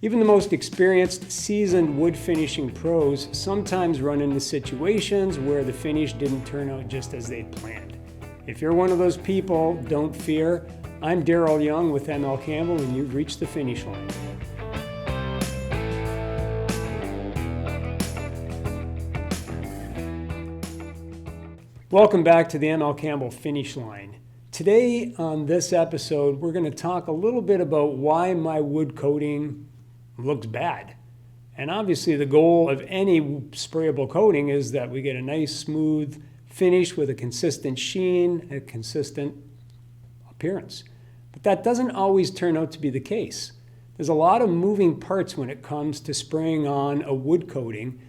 Even the most experienced, seasoned wood finishing pros sometimes run into situations where the finish didn't turn out just as they'd planned. If you're one of those people, don't fear. I'm Darrel Younge with ML Campbell, and you've reached the finish line. Welcome back to the ML Campbell finish line. Today on this episode, we're going to talk a little bit about why my wood coating looks bad. And obviously the goal of any sprayable coating is that we get a nice smooth finish with a consistent sheen, a consistent appearance. But that doesn't always turn out to be the case. There's a lot of moving parts when it comes to spraying on a wood coating,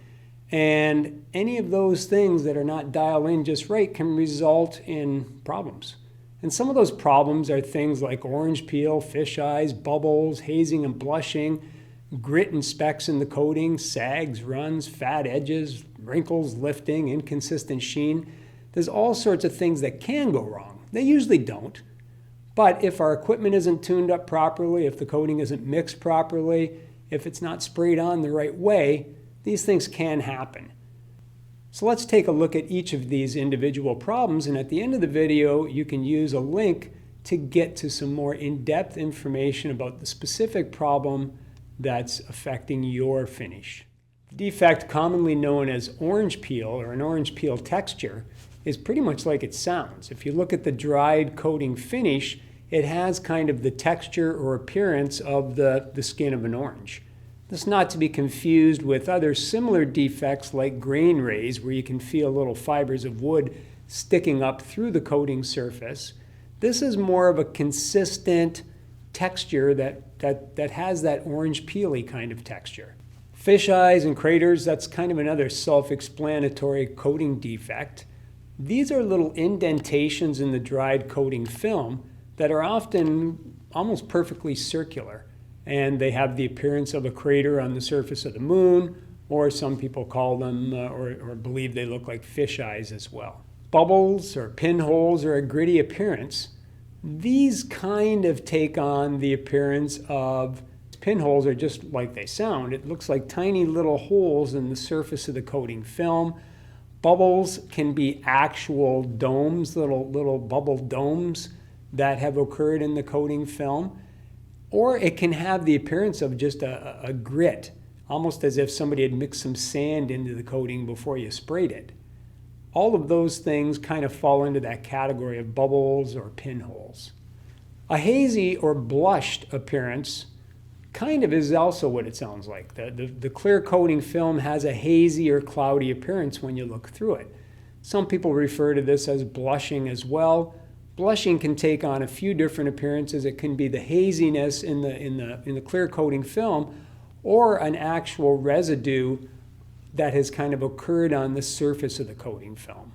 and any of those things that are not dialed in just right can result in problems. And some of those problems are things like orange peel, fish eyes, bubbles, hazing and blushing, grit and specks in the coating, sags, runs, fat edges, wrinkles, lifting, inconsistent sheen. There's all sorts of things that can go wrong. They usually don't. But if our equipment isn't tuned up properly, if the coating isn't mixed properly, if it's not sprayed on the right way, these things can happen. So let's take a look at each of these individual problems, and at the end of the video, you can use a link to get to some more in-depth information about the specific problem that's affecting your finish. The defect, commonly known as orange peel or an orange peel texture, is pretty much like it sounds. If you look at the dried coating finish, it has kind of the texture or appearance of the skin of an orange. This is not to be confused with other similar defects like grain rays, where you can feel little fibers of wood sticking up through the coating surface. This is more of a consistent texture that has that orange peely kind of texture. Fish eyes and craters, that's kind of another self-explanatory coating defect. These are little indentations in the dried coating film that are often almost perfectly circular, and they have the appearance of a crater on the surface of the moon, or some people call them or believe they look like fish eyes as well. Bubbles or pinholes or a gritty appearance, these kind of take on the appearance of pinholes. Are just like they sound. It looks like tiny little holes in the surface of the coating film. Bubbles can be actual domes, little bubble domes that have occurred in the coating film. Or it can have the appearance of just a grit, almost as if somebody had mixed some sand into the coating before you sprayed it. All of those things kind of fall into that category of bubbles or pinholes. A hazy or blushed appearance kind of is also what it sounds like. The clear coating film has a hazy or cloudy appearance when you look through it. Some people refer to this as blushing as well. Blushing can take on a few different appearances. It can be the haziness in the clear coating film, or an actual residue that has kind of occurred on the surface of the coating film.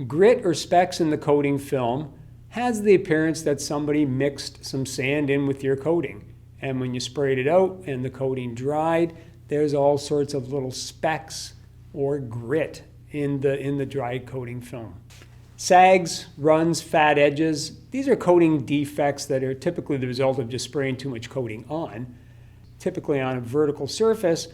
Grit or specks in the coating film has the appearance that somebody mixed some sand in with your coating. And when you sprayed it out and the coating dried, there's all sorts of little specks or grit in the dried coating film. Sags, runs, fat edges, these are coating defects that are typically the result of just spraying too much coating on. Typically on a vertical surface,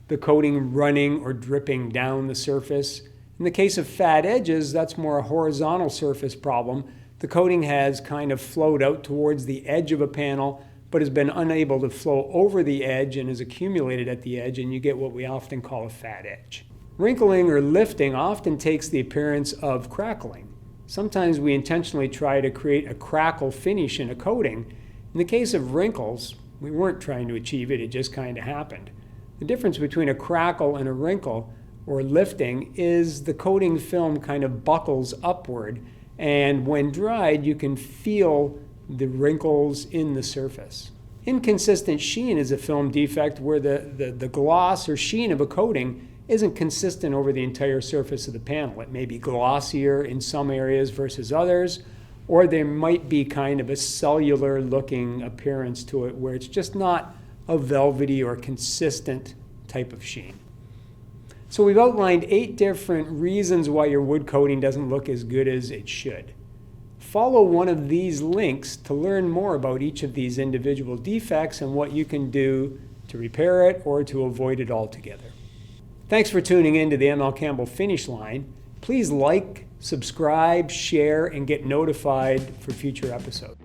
the coating running or dripping down the surface. In the case of fat edges, that's more a horizontal surface problem. The coating has kind of flowed out towards the edge of a panel, but has been unable to flow over the edge and is accumulated at the edge, and you get what we often call a fat edge. Wrinkling or lifting often takes the appearance of crackling. Sometimes we intentionally try to create a crackle finish in a coating. In the case of wrinkles, we weren't trying to achieve it, it just kind of happened. The difference between a crackle and a wrinkle or lifting is the coating film kind of buckles upward, and when dried, you can feel the wrinkles in the surface. Inconsistent sheen is a film defect where the gloss or sheen of a coating isn't consistent over the entire surface of the panel. It may be glossier in some areas versus others, or there might be kind of a cellular looking appearance to it where it's just not a velvety or consistent type of sheen. So we've outlined 8 different reasons why your wood coating doesn't look as good as it should. follow one of these links to learn more about each of these individual defects and what you can do to repair it or to avoid it altogether. Thanks for tuning in to the ML Campbell Finish Line. Please like, subscribe, share, and get notified for future episodes.